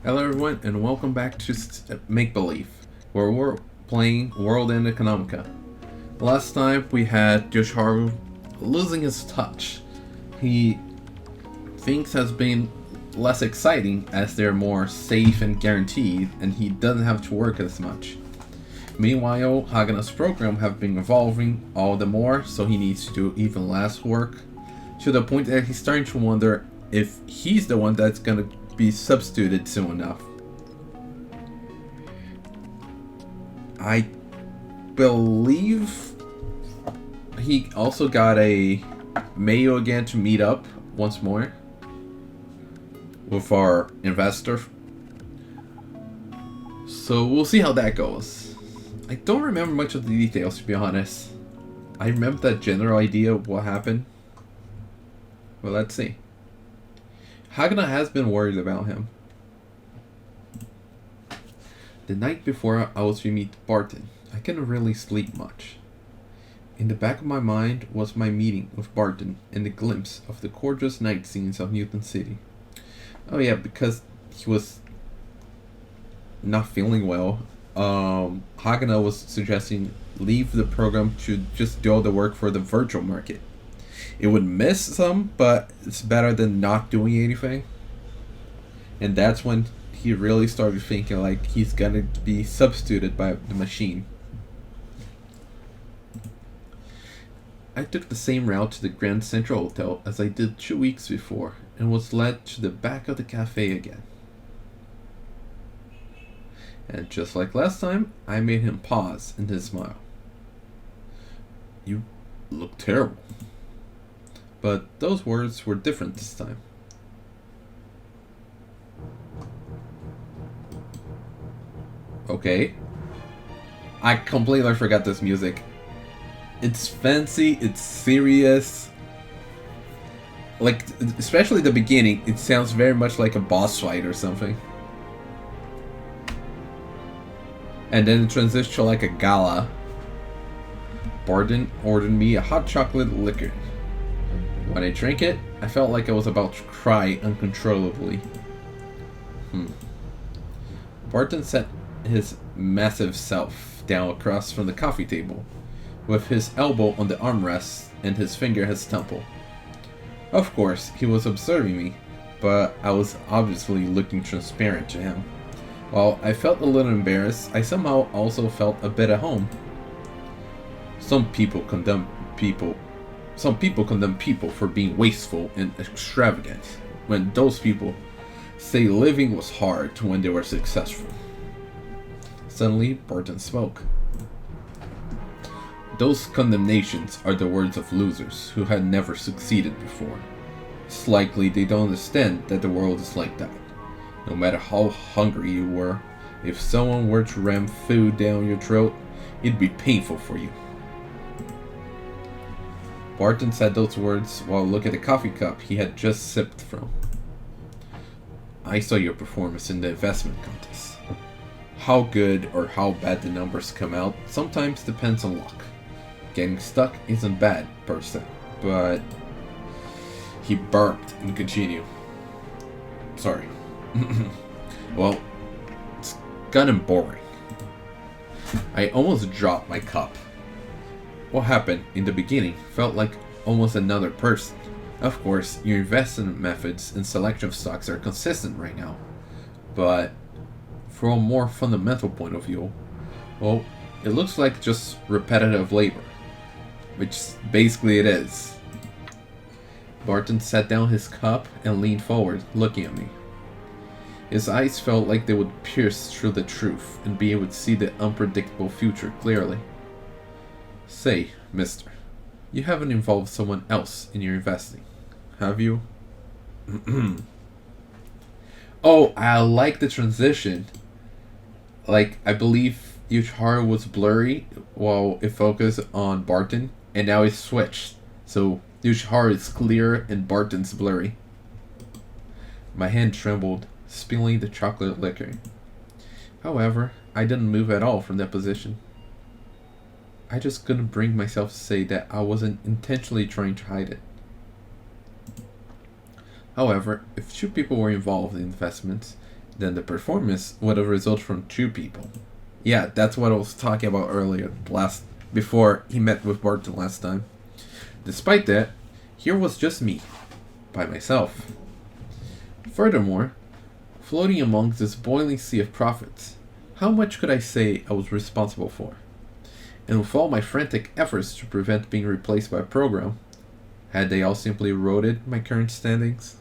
Hello, everyone, and welcome back to Make Believe, where we're playing World and Economica. Last time we had Yoshiharu losing his touch. He things has been less exciting as they're more safe and guaranteed, and he doesn't have to work as much. Meanwhile, Hagana's program have been evolving all the more, so he needs to do even less work, to the point that he's starting to wonder if he's the one that's gonna be substituted soon enough. I believe he also got a mail again to meet up once more with our investor. So we'll see how that goes. I don't remember much of the details, to be honest. I remember that general idea of what happened. Well, let's see. Hagana has been worried about him. The night before I was to meet Barton, I couldn't really sleep much. In the back of my mind was my meeting with Barton and the glimpse of the gorgeous night scenes of Newton City. Oh yeah, because he was not feeling well, Hagana was suggesting leave the program to just do all the work for the virtual market. It would miss some, but it's better than not doing anything. And that's when he really started thinking like he's gonna be substituted by the machine. I took the same route to the Grand Central Hotel as I did 2 weeks before and was led to the back of the cafe again. And just like last time, I made him pause in his smile. You look terrible. But those words were different this time. Okay. I completely forgot this music. It's fancy, it's serious. Like, especially the beginning, it sounds very much like a boss fight or something. And then it transitions to like a gala. Barton ordered me a hot chocolate liquor. When I drank it, I felt like I was about to cry uncontrollably. Barton set his massive self down across from the coffee table, with his elbow on the armrest and his finger at his temple. Of course, he was observing me, but I was obviously looking transparent to him. While I felt a little embarrassed, I somehow also felt a bit at home. Some people condemn people for being wasteful and extravagant, when those people say living was hard when they were successful. Suddenly, Barton spoke. Those condemnations are the words of losers who had never succeeded before. It's likely they don't understand that the world is like that. No matter how hungry you were, if someone were to ram food down your throat, it'd be painful for you. Barton said those words while looking at the coffee cup he had just sipped from. I saw your performance in the investment contest. How good or how bad the numbers come out sometimes depends on luck. Getting stuck isn't bad per se, but he burped and continued. Sorry. Well, it's gotten boring. I almost dropped my cup. What happened in the beginning felt like almost another person. Of course, your investment methods and selection of stocks are consistent right now, but from a more fundamental point of view, well, it looks like just repetitive labor, which basically it is. Barton set down his cup and leaned forward, looking at me. His eyes felt like they would pierce through the truth and be able to see the unpredictable future clearly. Say, mister, you haven't involved someone else in your investing, have you? Oh, I like the transition. Like, I believe Yoshiharu was blurry while it focused on Barton, and now it's switched. So Yoshiharu is clear and Barton's blurry. My hand trembled, spilling the chocolate liquor. However, I didn't move at all from that position. I just couldn't bring myself to say that I wasn't intentionally trying to hide it. However, if two people were involved in investments, then the performance would have resulted from two people. Yeah, that's what I was talking about earlier, before he met with Barton last time. Despite that, here was just me, by myself. Furthermore, floating amongst this boiling sea of profits, how much could I say I was responsible for? And with all my frantic efforts to prevent being replaced by a program, had they all simply eroded my current standings?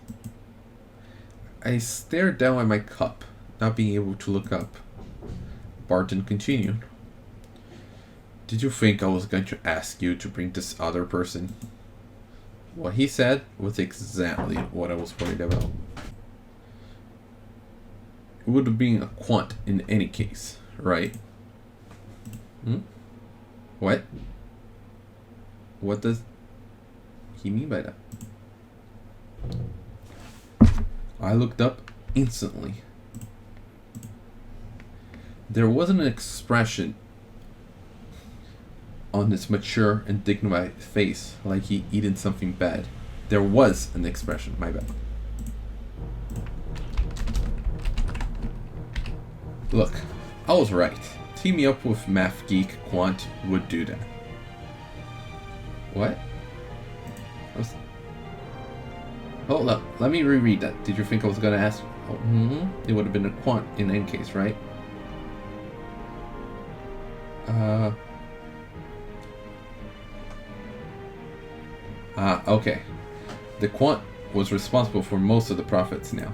I stared down at my cup, not being able to look up. Barton continued. Did you think I was going to ask you to bring this other person? What he said was exactly what I was worried about. It would have been a quant in any case, right? What? What does he mean by that? I looked up instantly. There wasn't an expression on his mature and dignified face like he'd eaten something bad. There was an expression, my bad. Look, I was right. Team me up with Math Geek Quant would do that. What? Hold up, let me reread that. Did you think I was gonna ask? It would have been a quant in any case, right? Okay. The quant was responsible for most of the profits now.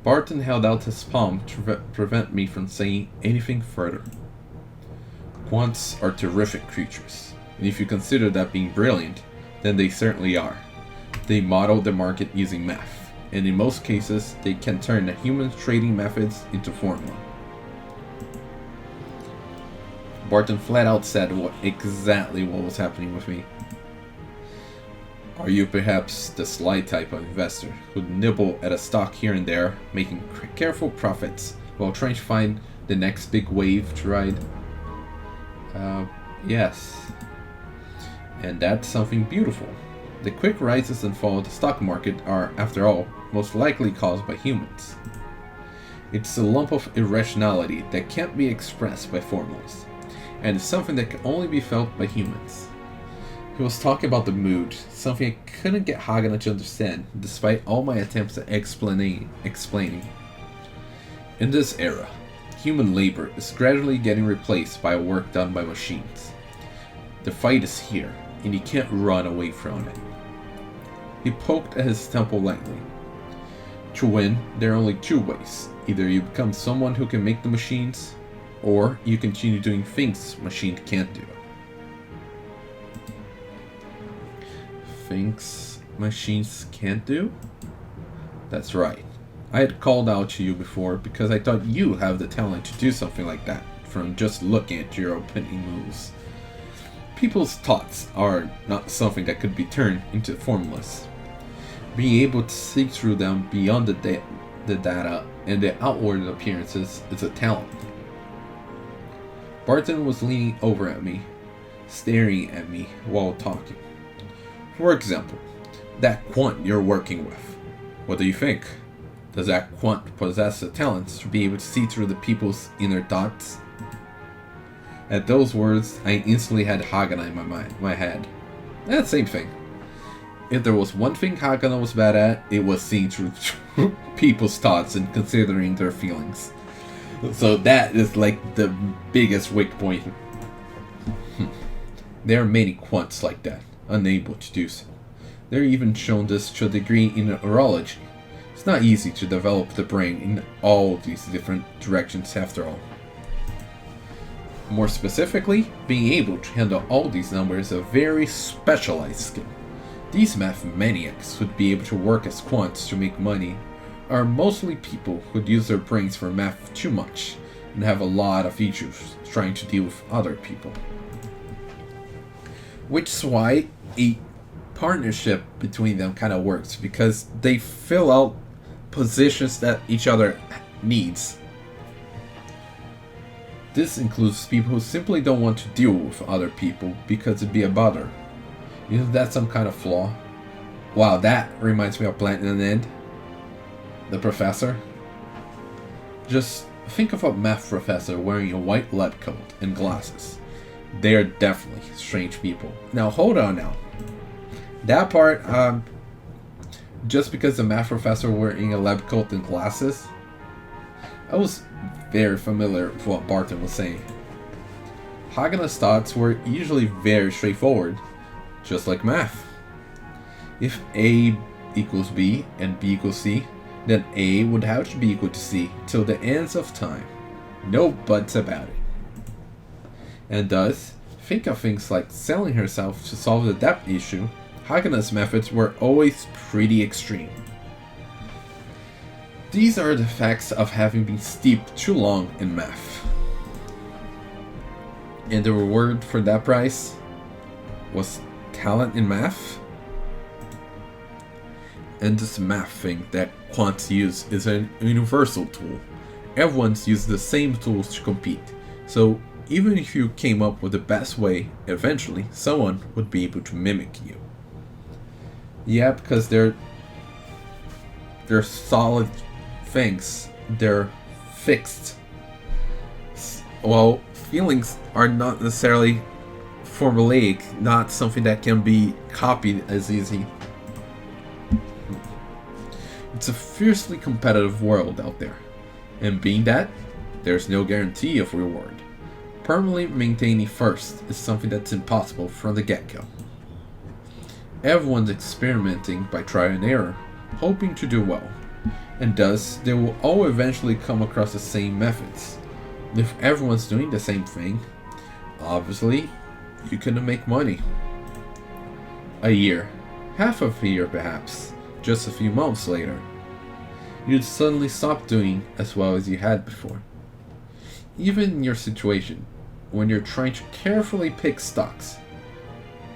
Barton held out his palm to prevent me from saying anything further. Quants are terrific creatures, and if you consider that being brilliant, then they certainly are. They model the market using math, and in most cases, they can turn the human trading methods into formula. Barton flat out said exactly what was happening with me. Are you perhaps the sly type of investor who'd nibble at a stock here and there, making careful profits while trying to find the next big wave to ride? Yes. And that's something beautiful. The quick rises and falls of the stock market are, after all, most likely caused by humans. It's a lump of irrationality that can't be expressed by formulas, and it's something that can only be felt by humans. He was talking about the mood, something I couldn't get Hagana to understand, despite all my attempts at explaining. In this era, human labor is gradually getting replaced by work done by machines. The fight is here, and you can't run away from it. He poked at his temple lightly. To win, there are only two ways. Either you become someone who can make the machines, or you continue doing things machines can't do. Things machines can't do? That's right. I had called out to you before because I thought you have the talent to do something like that from just looking at your opinion moves. People's thoughts are not something that could be turned into formulas. Being able to see through them beyond the data and the outward appearances is a talent. Barton was leaning over at me, staring at me while talking. For example, that quant you're working with. What do you think? Does that quant possess the talents to be able to see through the people's inner thoughts? At those words, I instantly had Hagana in my head. Same thing. If there was one thing Hagana was bad at, it was seeing through people's thoughts and considering their feelings. So that is like the biggest weak point. There are many quants like that, unable to do so. They're even shown this to a degree in neurology. It's not easy to develop the brain in all these different directions after all. More specifically, being able to handle all these numbers is a very specialized skill. These mathemaniacs who'd be able to work as quants to make money are mostly people who'd use their brains for math too much and have a lot of issues trying to deal with other people. Which is why a partnership between them kind of works, because they fill out positions that each other needs. This includes people who simply don't want to deal with other people because it'd be a bother. Isn't that some kind of flaw? Wow, that reminds me of Plant and End, the professor. Just think of a math professor wearing a white lab coat and glasses. They are definitely strange people. Now hold on now. That part, just because the math professor wearing a lab coat and glasses, I was very familiar with what Barton was saying. Hagana's thoughts were usually very straightforward, just like math. If A equals B and B equals C, then A would have to be equal to C till the ends of time. No buts about it. And thus, think of things like selling herself to solve the debt issue. Hagana's methods were always pretty extreme. These are the effects of having been steeped too long in math. And the reward for that price was talent in math. And this math thing that quants use is a universal tool. Everyone's used the same tools to compete. So even if you came up with the best way, eventually someone would be able to mimic you. Yeah, because they're solid things. They're fixed. Well, feelings are not necessarily formulaic, not something that can be copied as easy. It's a fiercely competitive world out there, and being that, there's no guarantee of reward. Permanently maintaining first is something that's impossible from the get-go. Everyone's experimenting by trial and error, hoping to do well, and thus they will all eventually come across the same methods. If everyone's doing the same thing, obviously, you can make money. A year, half of a year perhaps, just a few months later, you'd suddenly stop doing as well as you had before. Even in your situation, when you're trying to carefully pick stocks,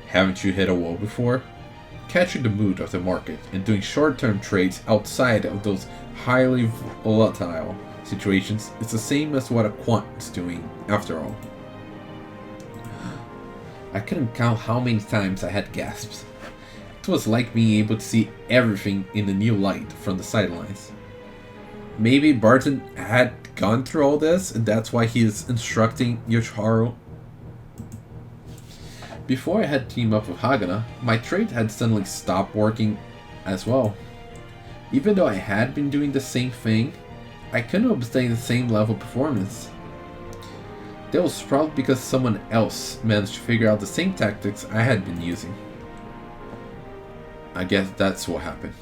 haven't you hit a wall before? Catching the mood of the market and doing short-term trades outside of those highly volatile situations is the same as what a quant is doing, after all. I couldn't count how many times I had gasps. It was like being able to see everything in a new light from the sidelines. Maybe Barton had gone through all this, and that's why he is instructing Yoshiharu. Before I had teamed up with Hagana, my trade had suddenly stopped working as well. Even though I had been doing the same thing, I couldn't obtain the same level of performance. That was probably because someone else managed to figure out the same tactics I had been using. I guess that's what happened.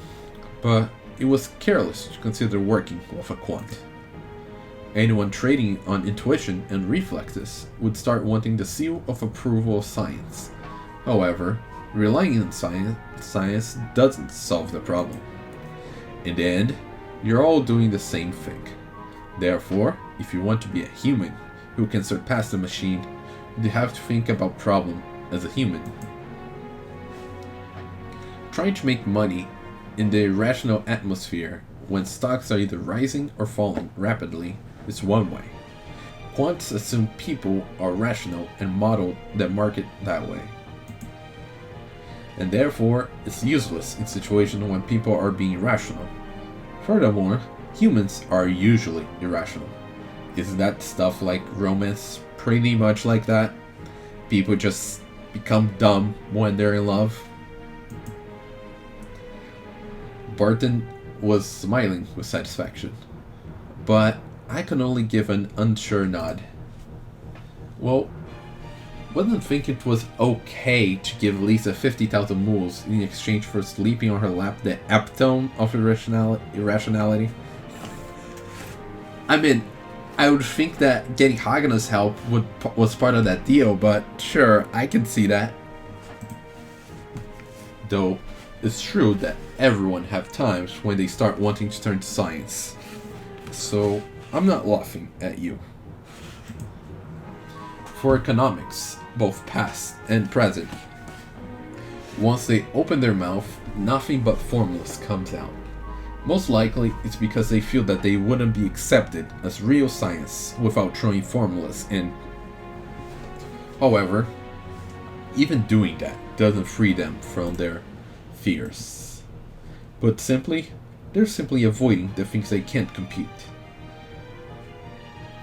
But it was careless to consider working with a quant. Anyone trading on intuition and reflexes would start wanting the seal of approval of science. However, relying on science doesn't solve the problem. In the end, you're all doing the same thing. Therefore, if you want to be a human who can surpass the machine, you have to think about problem as a human. Trying to make money in the irrational atmosphere when stocks are either rising or falling rapidly is one way. Quants assume people are rational and model the market that way. And therefore, it's useless in situations when people are being irrational. Furthermore, humans are usually irrational. Isn't that stuff like romance pretty much like that? People just become dumb when they're in love. Barton was smiling with satisfaction, but I could only give an unsure nod. Well, wouldn't think it was okay to give Lisa 50,000 moves in exchange for sleeping on her lap, the epitome of irrationality? I mean, I would think that getting Hagana's help was part of that deal, but sure, I can see that. Though, it's true that everyone have times when they start wanting to turn to science. So, I'm not laughing at you. For economics, both past and present, once they open their mouth, nothing but formulas comes out. Most likely, it's because they feel that they wouldn't be accepted as real science without throwing formulas in. However, even doing that doesn't free them from their fears. But simply, they're simply avoiding the things they can't compute.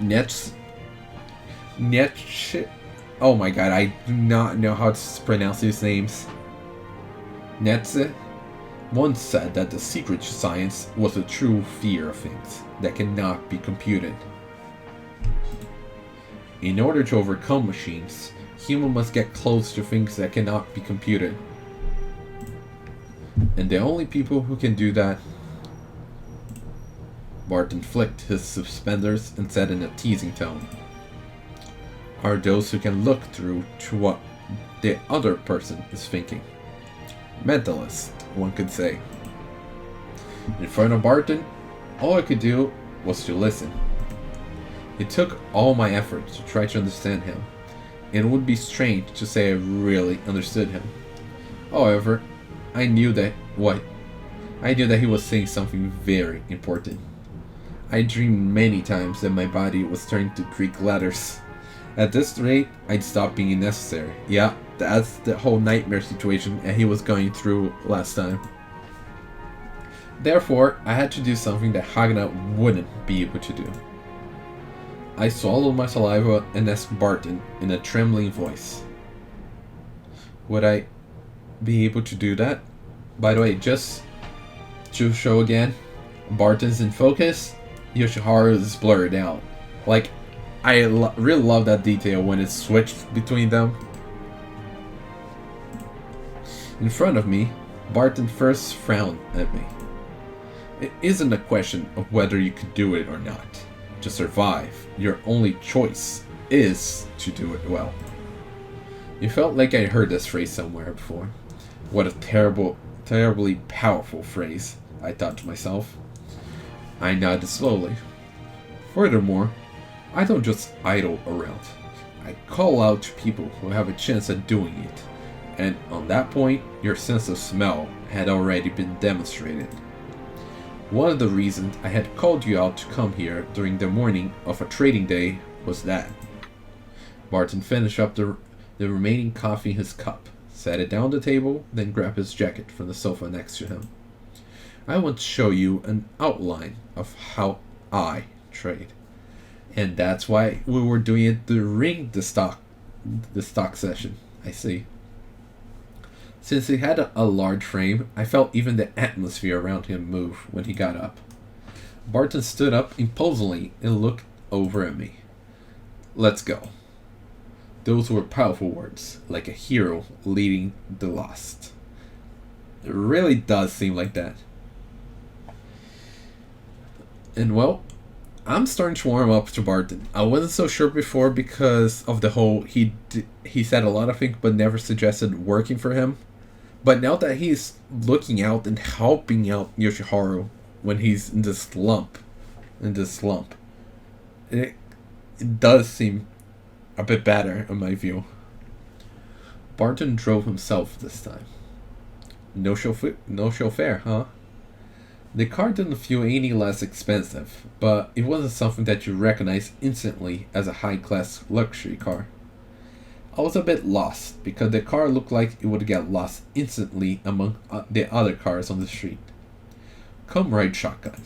Nets. Nietzsche. Oh my god, I do not know how to pronounce these names. Nietzsche once said that the secret to science was the true fear of things that cannot be computed. In order to overcome machines, humans must get close to things that cannot be computed. And the only people who can do that... Barton flicked his suspenders and said in a teasing tone, are those who can look through to what the other person is thinking. Mentalists, one could say. In front of Barton, all I could do was to listen. It took all my effort to try to understand him, and it would be strange to say I really understood him. However, I knew that he was saying something very important. I dreamed many times that my body was turning to Greek letters. At this rate, I'd stop being necessary. Yeah, that's the whole nightmare situation that he was going through last time. Therefore, I had to do something that Hagna wouldn't be able to do. I swallowed my saliva and asked Barton in a trembling voice. Would I be able to do that? By the way, just to show again, Barton's in focus, Yoshiharu is blurred out. Like, I really love that detail when it's switched between them. In front of me, Barton first frowned at me. It isn't a question of whether you could do it or not. To survive, your only choice is to do it well. You felt like I heard this phrase somewhere before. What a terribly powerful phrase, I thought to myself. I nodded slowly. Furthermore, I don't just idle around. I call out to people who have a chance at doing it. And on that point, your sense of smell had already been demonstrated. One of the reasons I had called you out to come here during the morning of a trading day was that. Barton finished up the remaining coffee in his cup, set it down on the table, then grabbed his jacket from the sofa next to him. I want to show you an outline of how I trade. And that's why we were doing it during the stock session, I see. Since he had a large frame, I felt even the atmosphere around him move when he got up. Barton stood up imposingly and looked over at me. Let's go. Those were powerful words, like a hero leading the lost. It really does seem like that. And well, I'm starting to warm up to Barton. I wasn't so sure before because of the whole he said a lot of things but never suggested working for him. But now that he's looking out and helping out Yoshiharu when he's in this slump, it does seem a bit better in my view. Barton drove himself this time. No chauffeur, huh? The car didn't feel any less expensive, but it wasn't something that you recognize instantly as a high-class luxury car. I was a bit lost because the car looked like it would get lost instantly among the other cars on the street. Come ride shotgun.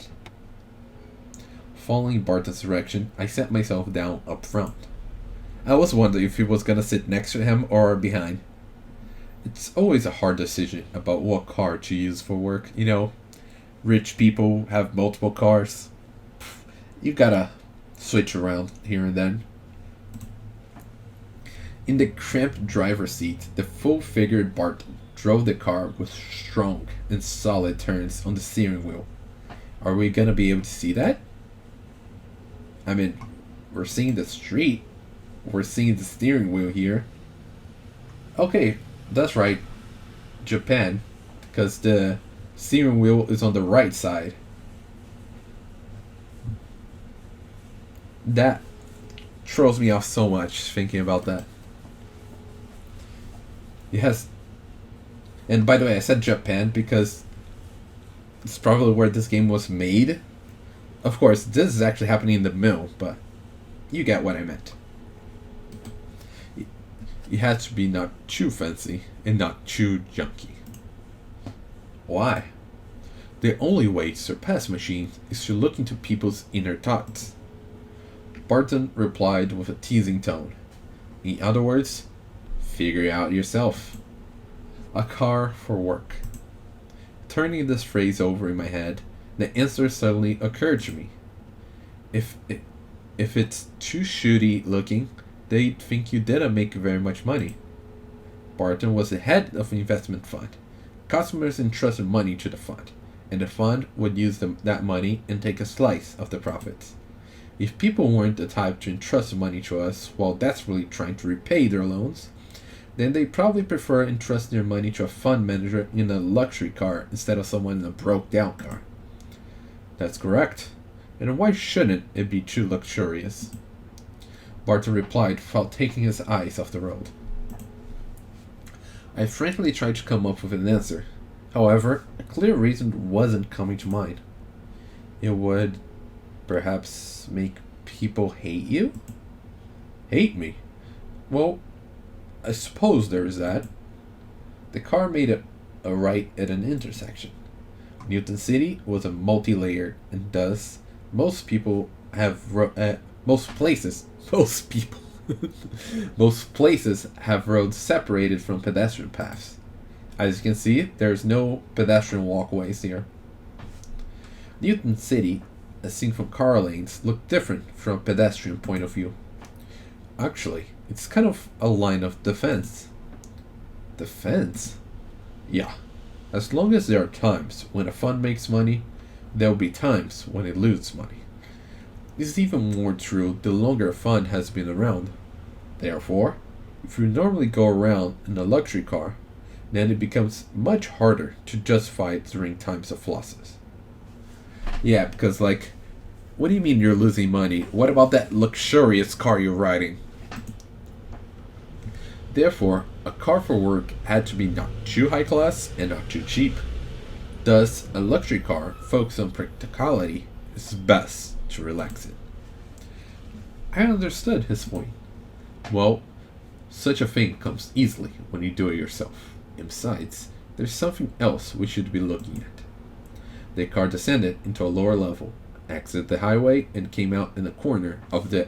Following Barton's direction, I set myself down up front. I was wondering if he was gonna sit next to him or behind. It's always a hard decision about what car to use for work, you know. Rich people have multiple cars. You gotta switch around here and then. In the cramped driver's seat, the full-figured Barton drove the car with strong and solid turns on the steering wheel. Are we gonna be able to see that? I mean, we're seeing the street. We're seeing the steering wheel here. Okay, that's right. Japan, because the steering wheel is on the right side. That throws me off so much thinking about that. Yes. And by the way, I said Japan because it's probably where this game was made. Of course, this is actually happening in the mill, but you get what I meant. It had to be not too fancy and not too junky. Why? The only way to surpass machines is to look into people's inner thoughts. Barton replied with a teasing tone. In other words, figure it out yourself. A car for work. Turning this phrase over in my head, the answer suddenly occurred to me. If it's too shooty looking, they'd think you didn't make very much money. Barton was the head of an investment fund. Customers entrusted money to the fund, and the fund would use that money and take a slice of the profits. If people weren't the type to entrust money to us while desperately trying to repay their loans, then they probably prefer entrusting their money to a fund manager in a luxury car instead of someone in a broke-down car. That's correct. And why shouldn't it be too luxurious? Barton replied without taking his eyes off the road. I frankly tried to come up with an answer. However, a clear reason wasn't coming to mind. It would perhaps make people hate you? Hate me? Well, I suppose there is that. The car made a right at an intersection. Newton City was a multi-layered, and thus most places have roads separated from pedestrian paths. As you can see, there's no pedestrian walkways here. Newton City, as seen from car lanes, looked different from a pedestrian point of view. Actually, it's kind of a line of defense. Defense? Yeah. As long as there are times when a fund makes money, there will be times when it loses money. This is even more true the longer a fund has been around. Therefore, if you normally go around in a luxury car, then it becomes much harder to justify it during times of losses. Yeah, because what do you mean you're losing money? What about that luxurious car you're riding? Therefore, a car for work had to be not too high class and not too cheap. Thus, a luxury car focused on practicality is best to relax in. I understood his point. Well, such a thing comes easily when you do it yourself. And besides, there's something else we should be looking at. The car descended into a lower level, exited the highway, and came out in the corner of the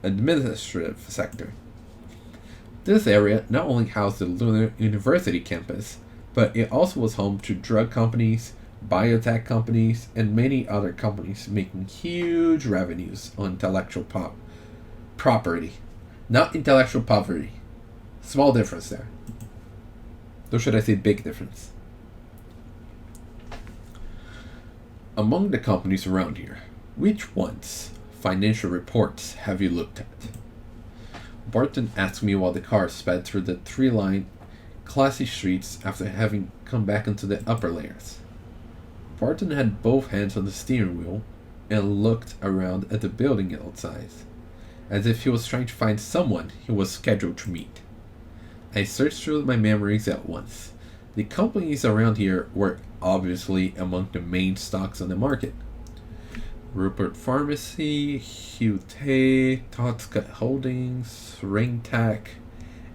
administrative sector. This area not only housed the Lunar University campus, but it also was home to drug companies, biotech companies, and many other companies making huge revenues on intellectual property. Not intellectual poverty. Small difference there. Or should I say big difference? Among the companies around here, which ones' financial reports have you looked at? Barton asked me while the car sped through the three-line, classy streets after having come back into the upper layers. Barton had both hands on the steering wheel and looked around at the building outside, as if he was trying to find someone he was scheduled to meet. I searched through my memories at once. The companies around here were obviously among the main stocks on the market. Rupert Pharmacy, Hute, Totska Holdings, Ringtech,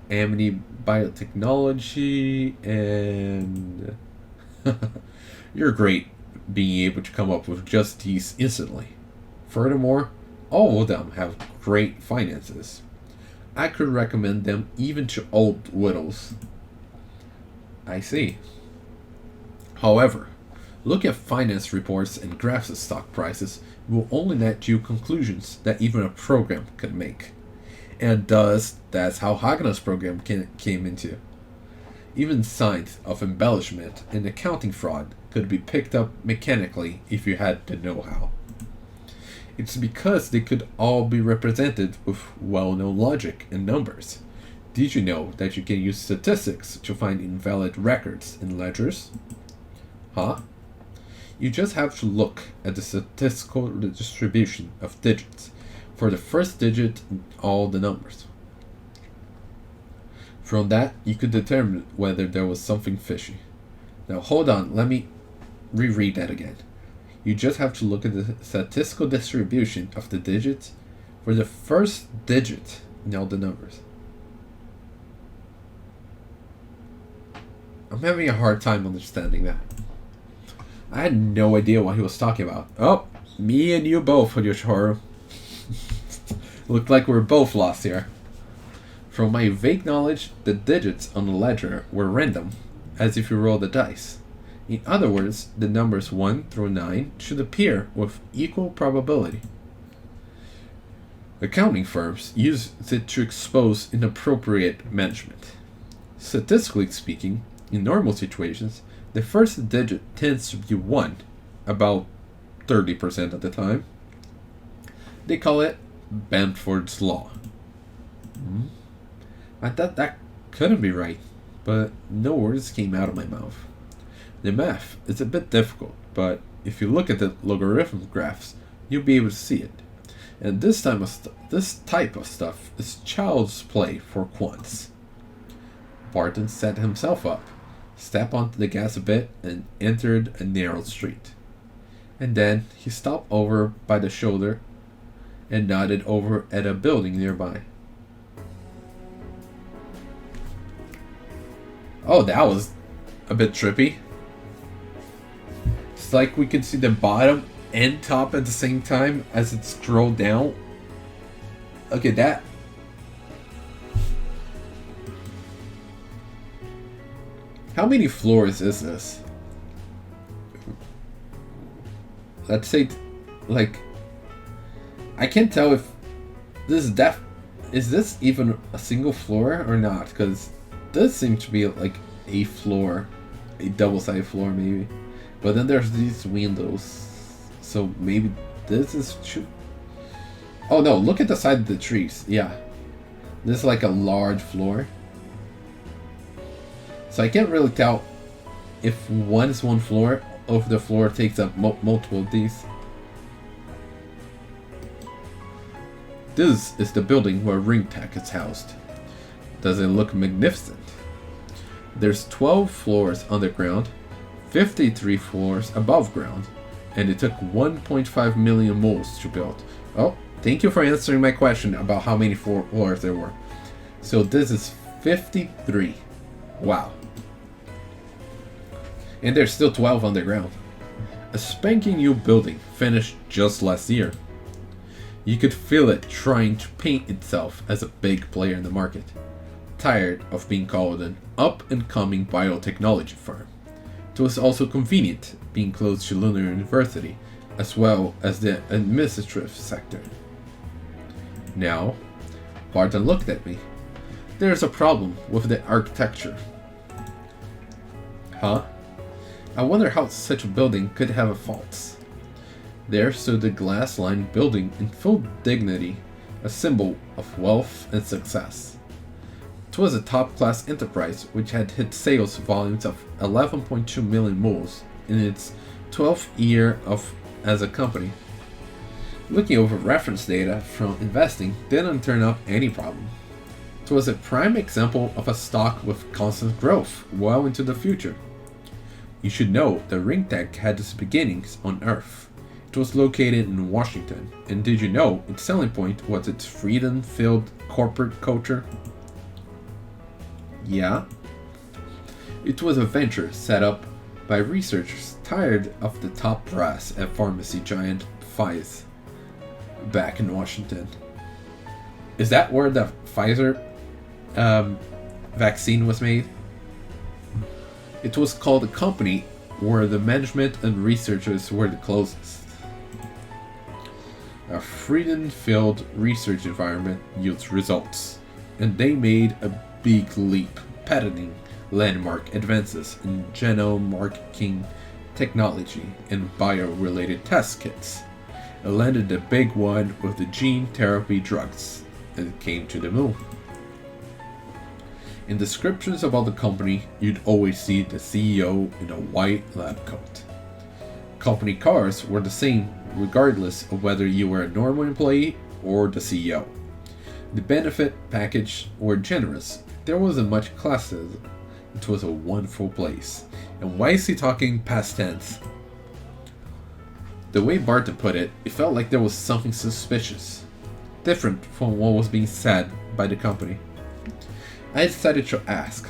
Amity Biotechnology, and... You're great being able to come up with just these instantly. Furthermore, all of them have great finances. I could recommend them even to old widows. I see. However, look at finance reports and graphs of stock prices will only net you conclusions that even a program could make. And thus, that's how Hagner's program came into. Even signs of embellishment and accounting fraud could be picked up mechanically if you had the know-how. It's because they could all be represented with well-known logic and numbers. Did you know that you can use statistics to find invalid records in ledgers? Huh? You just have to look at the statistical distribution of digits for the first digit in all the numbers. From that, you could determine whether there was something fishy. Now hold on, let me reread that again. You just have to look at the statistical distribution of the digits for the first digit in all the numbers. I'm having a hard time understanding that. I had no idea what he was talking about. Oh, me and you both, Yoshiharu. Looked like we're both lost here. From my vague knowledge, the digits on the ledger were random, as if you roll the dice. In other words, the numbers 1 through 9 should appear with equal probability. Accounting firms use it to expose inappropriate management. Statistically speaking, in normal situations, the first digit tends to be 1, about 30% of the time. They call it Bamford's Law. I thought that couldn't be right, but no words came out of my mouth. The math is a bit difficult, but if you look at the logarithm graphs, you'll be able to see it. And this type of stuff is child's play for quants. Barton set himself up, stepped onto the gas a bit, and entered a narrow street. And then he stopped over by the shoulder and nodded over at a building nearby. Oh, that was a bit trippy. It's like we could see the bottom and top at the same time as it scrolled down. Look at that. How many floors is this? Let's say, like, I can't tell if this is this even a single floor or not, because this seems to be like a floor, a double-sided floor maybe. But then there's these windows, so maybe this is oh no, look at the side of the trees. Yeah, this is like a large floor. So I can't really tell if one is one floor, or if the floor takes up multiple of these. This is the building where RingTech is housed. Does it look magnificent? There's 12 floors underground, 53 floors above ground, and it took 1.5 million moles to build. Oh, thank you for answering my question about how many floors there were. So this is 53. Wow. And there's still 12 underground. A spanking new building finished just last year. You could feel it trying to paint itself as a big player in the market, tired of being called an up-and-coming biotechnology firm. It was also convenient being close to Lunar University, as well as the administrative sector. Now, Barton looked at me. There's a problem with the architecture. Huh? I wonder how such a building could have faults. There stood the glass-lined building in full dignity, a symbol of wealth and success. It was a top-class enterprise which had hit sales volumes of 11.2 million moles in its 12th year as a company. Looking over reference data from investing didn't turn up any problem. It was a prime example of a stock with constant growth well into the future. You should know that RingTech had its beginnings on Earth. It was located in Washington, and did you know its selling point was its freedom-filled corporate culture? Yeah. It was a venture set up by researchers tired of the top brass at pharmacy giant Pfizer back in Washington. Is that where the Pfizer vaccine was made? It was called a company where the management and researchers were the closest. A freedom-filled research environment yields results, and they made a big leap, patenting landmark advances in genome marking technology and bio-related test kits. It landed the big one with the gene therapy drugs, and came to the moon. In descriptions about the company, you'd always see the CEO in a white lab coat. Company cars were the same regardless of whether you were a normal employee or the CEO. The benefit package were generous. There wasn't much classism. It was a wonderful place. And why is he talking past tense? The way Barton put it, it felt like there was something suspicious, different from what was being said by the company. I decided to ask.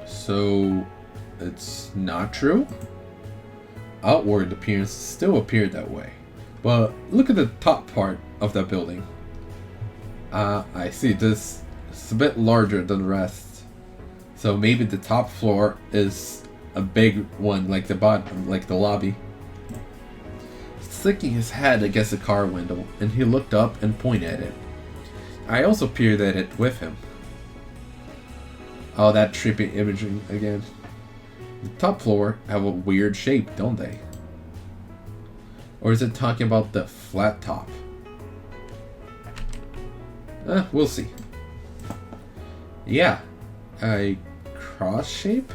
So, it's not true? Outward appearance still appeared that way. But look at the top part of that building. I see. This is a bit larger than the rest. So maybe the top floor is a big one, like the bottom, like the lobby. Sticking his head against the car window, and he looked up and pointed at it. I also peered at it with him. Oh, that trippy imaging again. The top floor have a weird shape, don't they? Or is it talking about the flat top? We'll see. Yeah, a cross shape?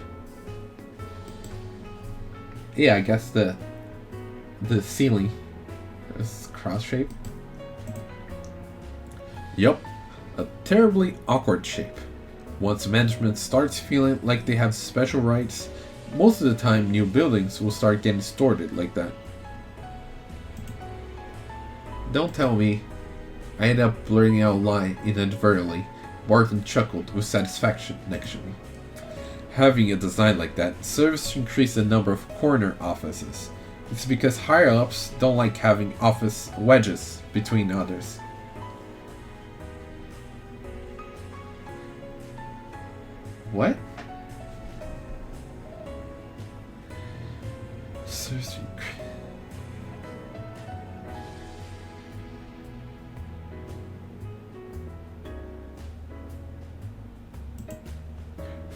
Yeah, I guess the ceiling is cross shape. Yup, a terribly awkward shape. Once management starts feeling like they have special rights, most of the time new buildings will start getting distorted like that. Don't tell me. I ended up blurting out a line inadvertently. Barton chuckled with satisfaction actually. Having a design like that serves to increase the number of corner offices. It's because higher-ups don't like having office wedges between others. What?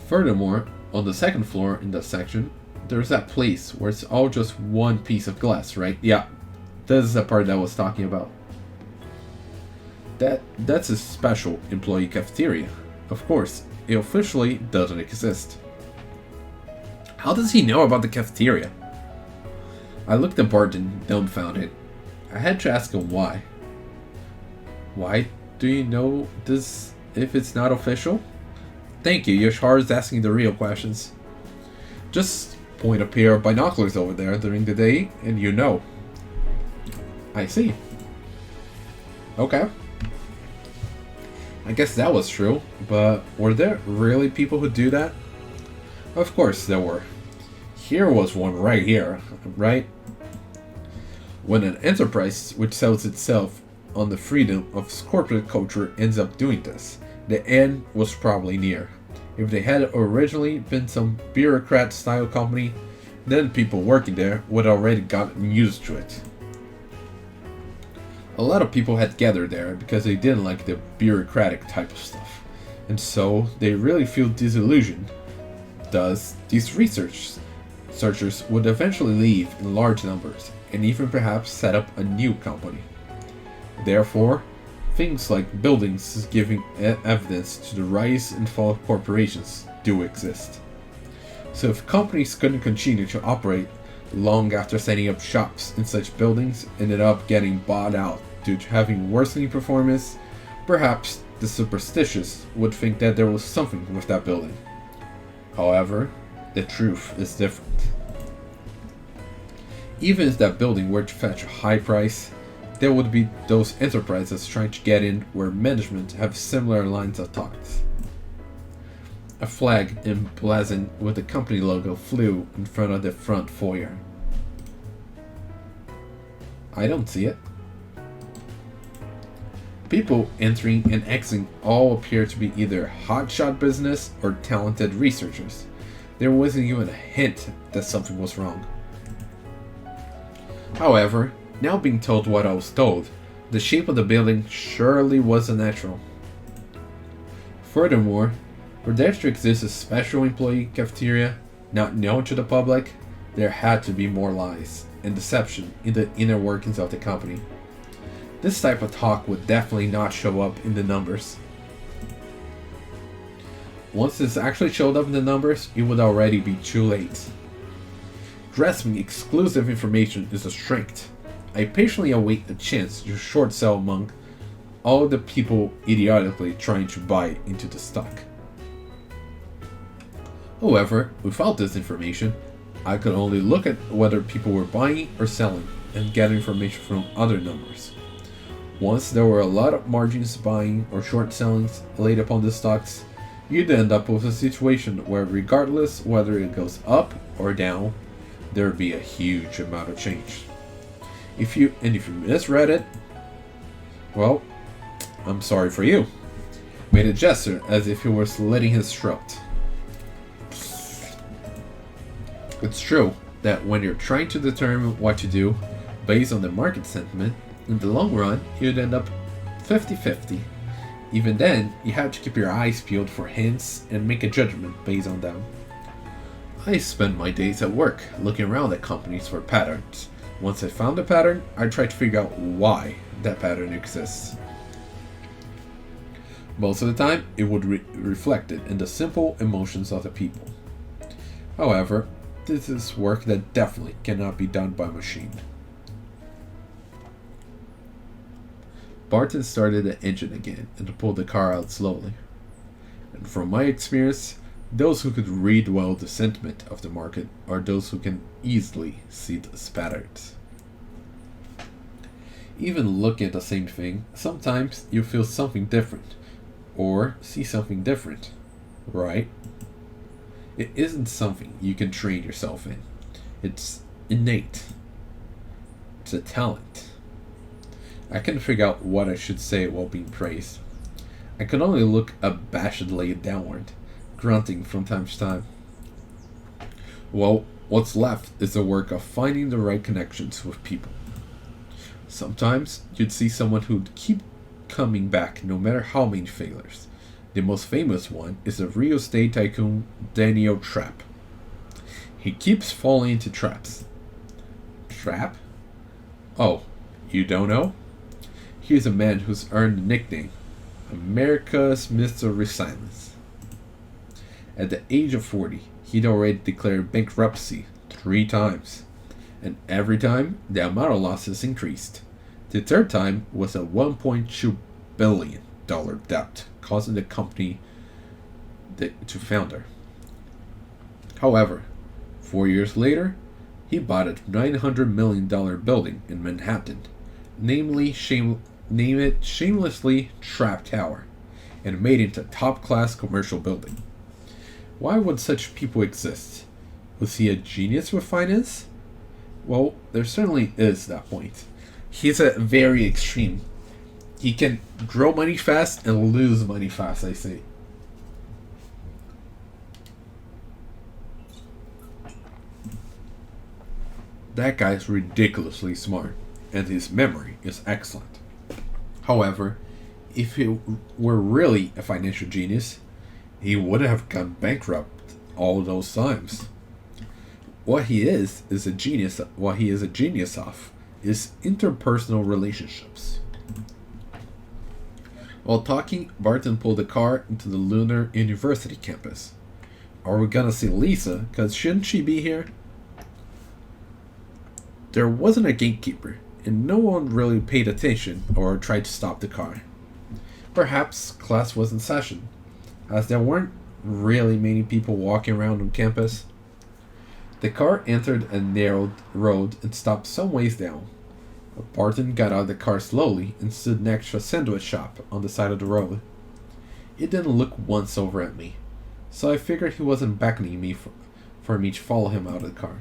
Furthermore, on the second floor in that section, there's that place where it's all just one piece of glass, right? Yeah, this is the part that I was talking about. That's a special employee cafeteria. Of course, it officially doesn't exist. How does he know about the cafeteria? I looked at Barton, dumbfounded. I had to ask him why. Why do you know this if it's not official? Thank you, Yoshiharu's asking the real questions. Just point a pair of binoculars over there during the day, and you know. I see. Okay. I guess that was true, but were there really people who do that? Of course there were. Here was one right here, right? When an enterprise which sells itself on the freedom of corporate culture ends up doing this, the end was probably near. If they had originally been some bureaucrat-style company, then people working there would already gotten used to it. A lot of people had gathered there because they didn't like the bureaucratic type of stuff, and so they really feel disillusioned. Thus, these researchers would eventually leave in large numbers, and even perhaps set up a new company. Therefore, things like buildings giving evidence to the rise and fall of corporations do exist. So if companies couldn't continue to operate long after setting up shops in such buildings ended up getting bought out due to having worsening performance, perhaps the superstitious would think that there was something with that building. However, the truth is different. Even if that building were to fetch a high price, there would be those enterprises trying to get in where management have similar lines of thought. A flag emblazoned with the company logo flew in front of the front foyer. I don't see it. People entering and exiting all appear to be either hotshot business or talented researchers. There wasn't even a hint that something was wrong. However, now being told what I was told, the shape of the building surely wasn't natural. Furthermore, for there to exist a special employee cafeteria not known to the public, there had to be more lies and deception in the inner workings of the company. This type of talk would definitely not show up in the numbers. Once this actually showed up in the numbers, it would already be too late. Grasping exclusive information is a strength. I patiently await a chance to short sell among all the people idiotically trying to buy into the stock. However, without this information, I could only look at whether people were buying or selling and get information from other numbers. Once there were a lot of margins buying or short sellings laid upon the stocks, you'd end up with a situation where regardless whether it goes up or down, there would be a huge amount of change. If you misread it, well, I'm sorry for you. Made a gesture as if he were slitting his throat. It's true that when you're trying to determine what to do based on the market sentiment, in the long run, you'd end up 50-50. Even then, you have to keep your eyes peeled for hints and make a judgment based on them. I spend my days at work looking around at companies for patterns. Once I found a pattern, I try to figure out why that pattern exists. Most of the time, it would be reflected in the simple emotions of the people. However, this is work that definitely cannot be done by machine. Barton started the engine again and pulled the car out slowly. And from my experience, those who could read well the sentiment of the market are those who can easily see the patterns. Even looking at the same thing, sometimes you feel something different, or see something different, right? It isn't something you can train yourself in. It's innate. It's a talent. I couldn't figure out what I should say while being praised. I could only look abashedly downward, grunting from time to time. Well, what's left is the work of finding the right connections with people. Sometimes you'd see someone who'd keep coming back no matter how many failures. The most famous one is the real estate tycoon Daniel Trapp. He keeps falling into traps. Trap? Oh, you don't know? Here's a man who's earned the nickname America's Mr. Resilience. At the age of 40, he'd already declared bankruptcy 3 times, and every time the amount of losses increased. The third time was a $1.2 billion debt, causing the company to founder. However, 4 years later, he bought a $900 million building in Manhattan, name it shamelessly Trap Tower, and made it a top-class commercial building. Why would such people exist? Was he a genius with finance? Well, there certainly is that point. He's a very extreme. He can grow money fast and lose money fast, I say. That guy's ridiculously smart, and his memory is excellent. However, if he were really a financial genius, he wouldn't have gone bankrupt all those times. What he is a genius. What he is a genius of is interpersonal relationships. While talking, Barton pulled the car into the Lunar University campus. Are we gonna see Lisa? Cause shouldn't she be here? There wasn't a gatekeeper, and no one really paid attention or tried to stop the car. Perhaps class was in session, as there weren't really many people walking around on campus. The car entered a narrow road and stopped some ways down. Barton got out of the car slowly and stood next to a sandwich shop on the side of the road. He didn't look once over at me, so I figured he wasn't beckoning me for me to follow him out of the car.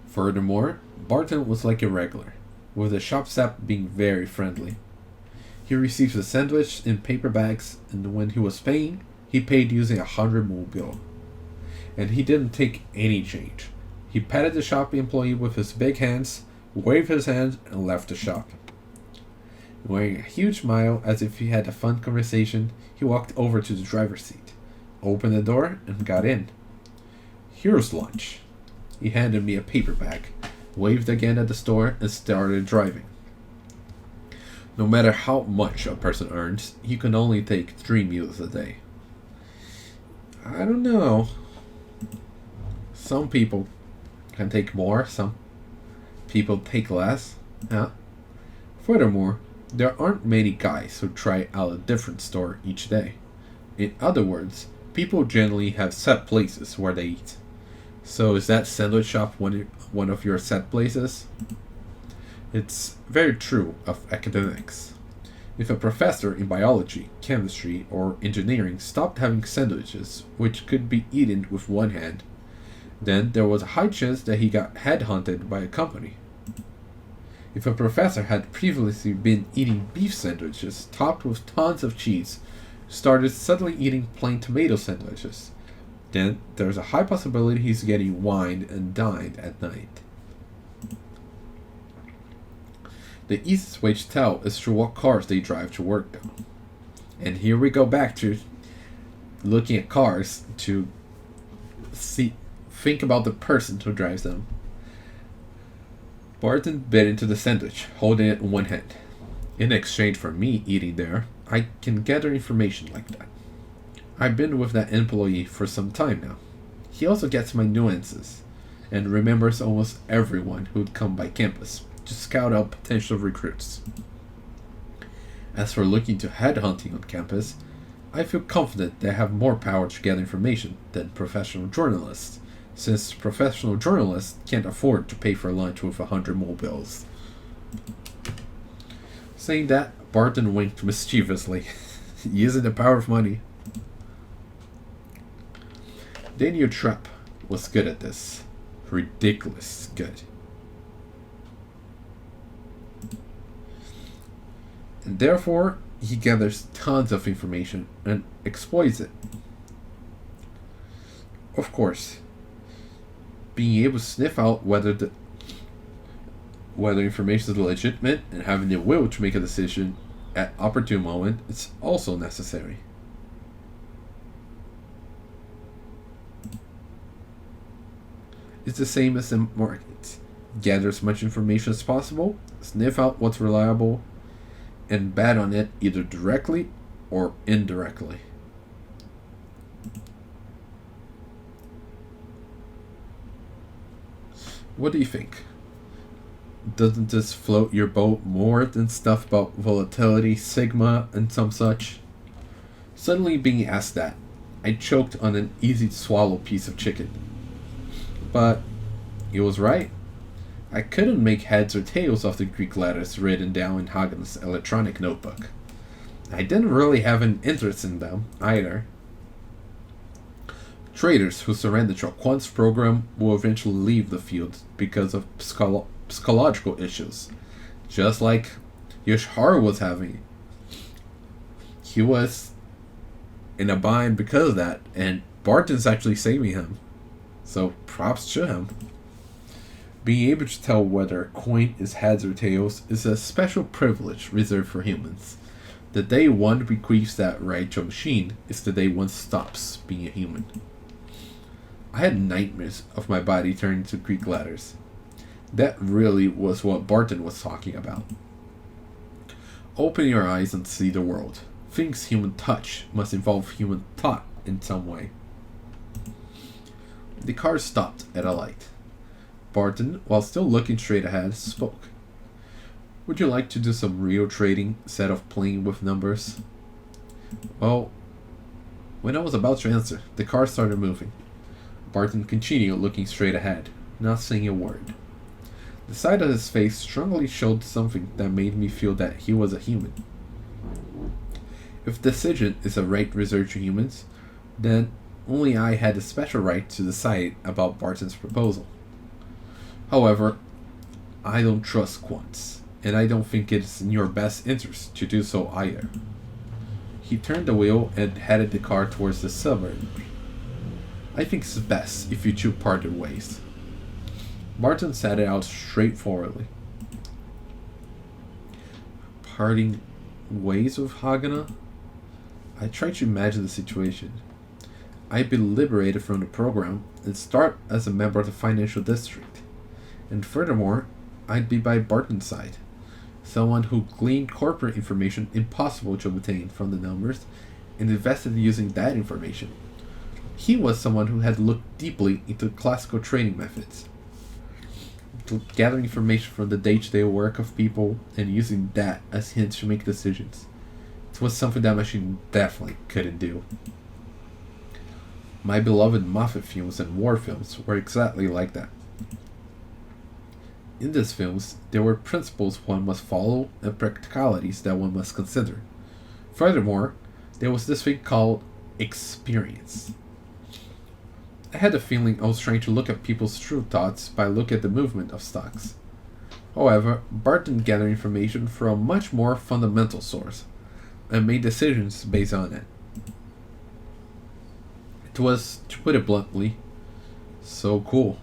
Furthermore, Barton was like a regular, with the shop staff being very friendly. He received the sandwich in paper bags, and when he was paying, he paid using a 100 bill. And he didn't take any change. He patted the shop employee with his big hands, waved his hand, and left the shop. Wearing a huge smile as if he had a fun conversation, he walked over to the driver's seat, opened the door, and got in. Here's lunch. He handed me a paper bag, waved again at the store, and started driving. No matter how much a person earns, he can only take 3 meals a day. I don't know. Some people can take more, some people take less. Huh? Furthermore, there aren't many guys who try out a different store each day. In other words, people generally have set places where they eat. So is that sandwich shop one of your set places? It's very true of academics. If a professor in biology, chemistry, or engineering stopped having sandwiches, which could be eaten with one hand, then there was a high chance that he got headhunted by a company. If a professor had previously been eating beef sandwiches topped with tons of cheese, started suddenly eating plain tomato sandwiches, then there's a high possibility he's getting wined and dined at night. The easiest way to tell is through what cars they drive to work, though. And here we go back to looking at cars to think about the person who drives them. Barton bit into the sandwich, holding it in one hand. In exchange for me eating there, I can gather information like that. I've been with that employee for some time now. He also gets my nuances, and remembers almost everyone who'd come by campus to scout out potential recruits. As for looking to headhunting on campus, I feel confident they have more power to gather information than professional journalists, since professional journalists can't afford to pay for lunch with 100 mobiles. Saying that, Barton winked mischievously, using the power of money. Daniel Trapp was good at this. Ridiculous good. And therefore, he gathers tons of information and exploits it. Of course, being able to sniff out whether information is legitimate and having the will to make a decision at opportune moment is also necessary. It's the same as in markets. Gather as much information as possible, sniff out what's reliable, and bet on it either directly or indirectly. What do you think? Doesn't this float your boat more than stuff about volatility, sigma, and some such? Suddenly being asked that, I choked on an easy-to-swallow piece of chicken. But he was right. I couldn't make heads or tails of the Greek letters written down in Hagen's electronic notebook. I didn't really have an interest in them, either. Traders who surrender to a quant's program will eventually leave the field because of psychological issues, just like Yoshiharu was having. He was in a bind because of that, and Barton's actually saving him. So props to him. Being able to tell whether a coin is heads or tails is a special privilege reserved for humans. The day one bequeaths that right to a machine is the day one stops being a human. I had nightmares of my body turning to Greek letters. That really was what Barton was talking about. Open your eyes and see the world. Things human touch must involve human thought in some way. The car stopped at a light. Barton, while still looking straight ahead, spoke. Would you like to do some real trading instead of playing with numbers? Well, when I was about to answer, the car started moving. Barton continued looking straight ahead, not saying a word. The side of his face strongly showed something that made me feel that he was a human. If decision is a right reserved to humans, then only I had a special right to decide about Barton's proposal. However, I don't trust quants, and I don't think it's in your best interest to do so either. He turned the wheel and headed the car towards the suburb. I think it's best if you two parted ways. Barton said it out straightforwardly. Parting ways with Hagana? I tried to imagine the situation. I'd be liberated from the program and start as a member of the financial district. And furthermore, I'd be by Barton's side. Someone who gleaned corporate information impossible to obtain from the numbers and invested using that information. He was someone who had looked deeply into classical trading methods, gathering information from the day-to-day work of people and using that as hints to make decisions. It was something that machine definitely couldn't do. My beloved Moffat films and war films were exactly like that. In these films, there were principles one must follow and practicalities that one must consider. Furthermore, there was this thing called experience. I had a feeling I was trying to look at people's true thoughts by looking at the movement of stocks. However, Barton gathered information from a much more fundamental source and made decisions based on it. It was, to put it bluntly, so cool.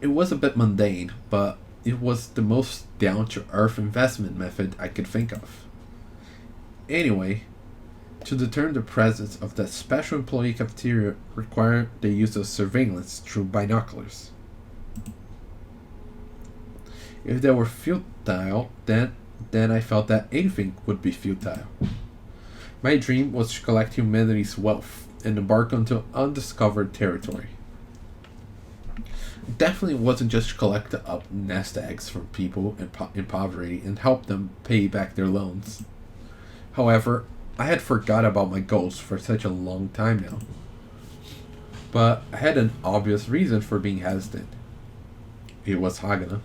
It was a bit mundane, but it was the most down-to-earth investment method I could think of. Anyway, to determine the presence of that special employee cafeteria required the use of surveillance through binoculars. If they were futile, then I felt that anything would be futile. My dream was to collect humanity's wealth and embark onto undiscovered territory. It definitely wasn't just to collect up nest eggs from people in poverty and help them pay back their loans. However, I had forgot about my goals for such a long time now. But I had an obvious reason for being hesitant. It was Hagana.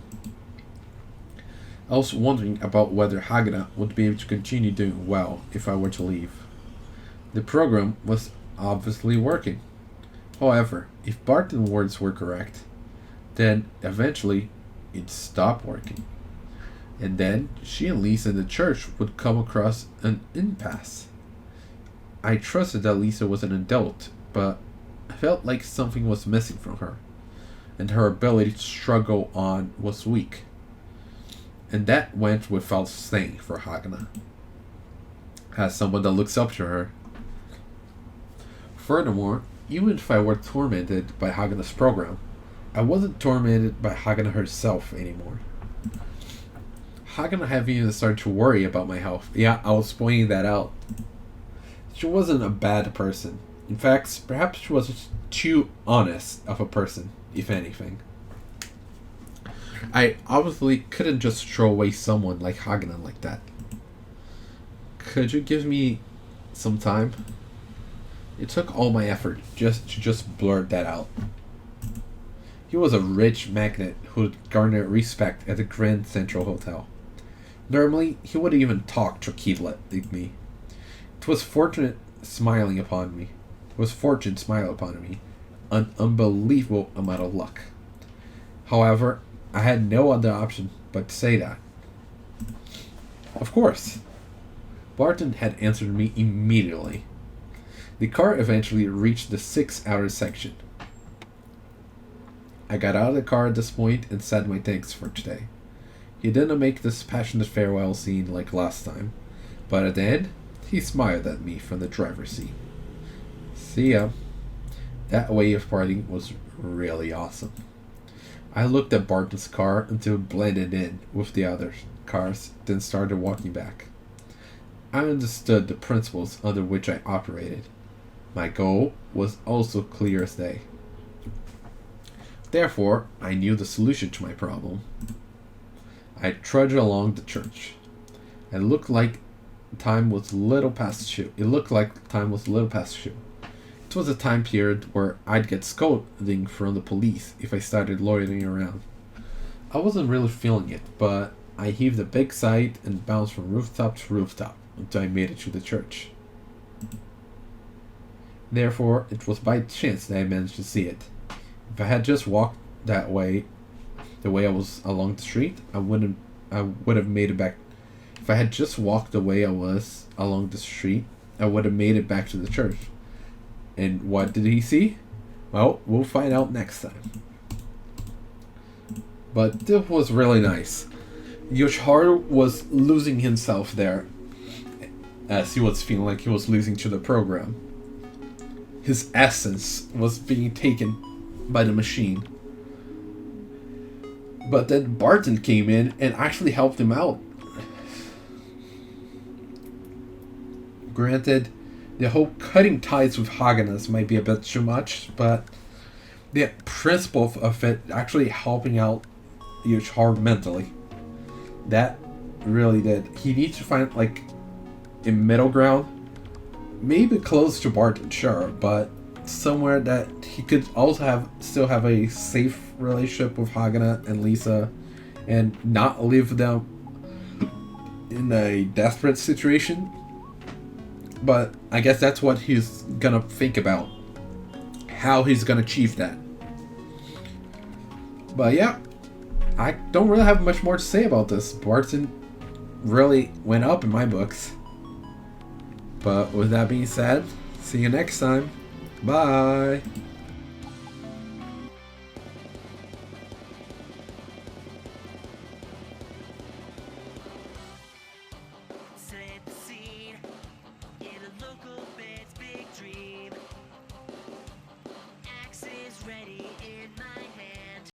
I was wondering about whether Hagana would be able to continue doing well if I were to leave. The program was obviously working. However, if Barton's words were correct, then eventually it stopped working. And then she and Lisa in the church would come across an impasse. I trusted that Lisa was an adult, but I felt like something was missing from her, and her ability to struggle on was weak. And that went without saying for Hagana, as someone that looks up to her. Furthermore, even if I were tormented by Hagana's program, I wasn't tormented by Hagana herself anymore. Hagana had even started to worry about my health. Yeah, I was pointing that out. She wasn't a bad person. In fact, perhaps she was just too honest of a person, if anything. I obviously couldn't just throw away someone like Hagana like that. Could you give me some time? It took all my effort just blurt that out. He was a rich magnate who'd garner respect at the Grand Central Hotel. Normally, he wouldn't even talk to a kid like me. It was fortune smiling upon me. An unbelievable amount of luck. However, I had no other option but to say that. Of course. Barton had answered me immediately. The car eventually reached the 6 outer section. I got out of the car at this point and said my thanks for today. He didn't make this passionate farewell scene like last time, but at the end, he smiled at me from the driver's seat. See ya. That way of parting was really awesome. I looked at Barton's car until it blended in with the other cars, then started walking back. I understood the principles under which I operated. My goal was also clear as day. Therefore, I knew the solution to my problem. I trudged along the church. It looked like time was little past 2. It was a time period where I'd get scolding from the police if I started loitering around. I wasn't really feeling it, but I heaved a big sigh and bounced from rooftop to rooftop until I made it to the church. Therefore, it was by chance that I managed to see it. If I had just walked that way, the way I was along the street, I would have made it back. If I had just walked the way I was along the street, I would have made it back to the church. And what did he see? Well, we'll find out next time. But this was really nice. Yoshiharu was losing himself there, as he was feeling like he was losing to the program. His essence was being taken by the machine. But then Barton came in and actually helped him out. Granted, the whole cutting ties with Hagana's might be a bit too much, but the principle of it actually helping out Yoshiharu mentally, that really did. He needs to find like a middle ground, maybe close to Barton, sure, but somewhere that he could also still have a safe relationship with Hagana and Lisa, and not leave them in a desperate situation. But I guess that's what he's gonna think about, how he's gonna achieve that. But yeah, I don't really have much more to say about this. Barton really went up in my books. But with that being said, see you next time. Bye.